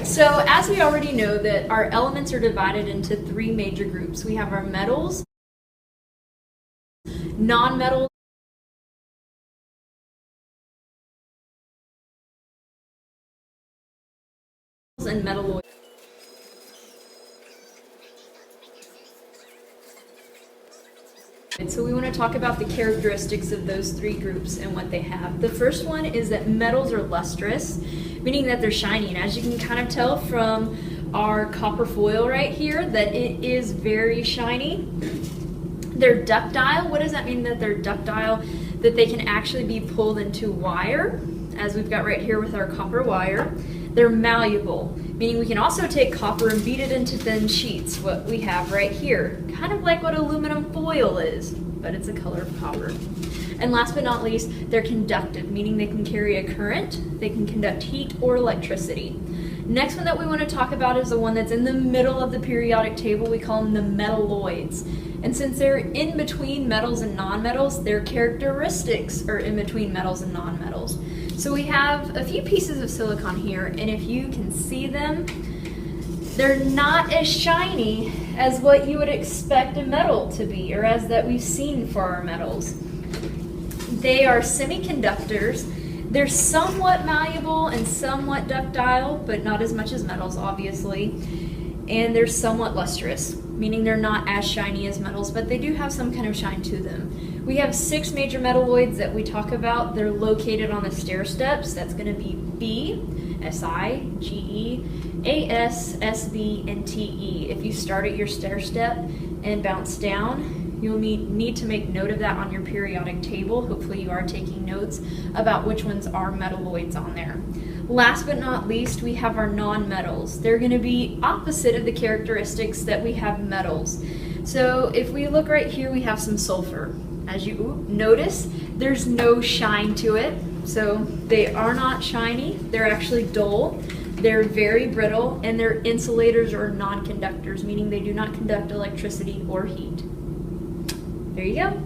So as we already know that our elements are divided into three major groups. We have our metals, nonmetals, and metalloids. So we want to talk about the characteristics of those three groups and what they have. The first one is that metals are lustrous, meaning that they're shiny. And as you can kind of tell from our copper foil right here, that it is very shiny. They're ductile. What does that mean that they're ductile? That they can actually be pulled into wire, as we've got right here with our copper wire. They're malleable, meaning we can also take copper and beat it into thin sheets, what we have right here. Kind of like what aluminum foil is, but it's a color of copper. And last but not least, they're conductive, meaning they can carry a current, they can conduct heat or electricity. Next one that we want to talk about is the one that's in the middle of the periodic table. We call them the metalloids. And since they're in between metals and nonmetals, their characteristics are in between metals and nonmetals. So we have a few pieces of silicon here, and if you can see them, they're not as shiny as what you would expect a metal to be, or as that we've seen for our metals. They are semiconductors. They're somewhat malleable and somewhat ductile, but not as much as metals, obviously. And they're somewhat lustrous, meaning they're not as shiny as metals, but they do have some kind of shine to them. We have 6 major metalloids that we talk about. They're located on the stair steps. That's going to be B, Si, Ge, As, Sb, and Te. If you start at your stair step and bounce down, you'll need to make note of that on your periodic table. Hopefully you are taking notes about which ones are metalloids on there. Last but not least, we have our nonmetals. They're going to be opposite of the characteristics that we have metals. So if we look right here, we have some sulfur. As you notice, there's no shine to it. So they are not shiny. They're actually dull. They're very brittle, and they're insulators or non-conductors, meaning they do not conduct electricity or heat. There you go.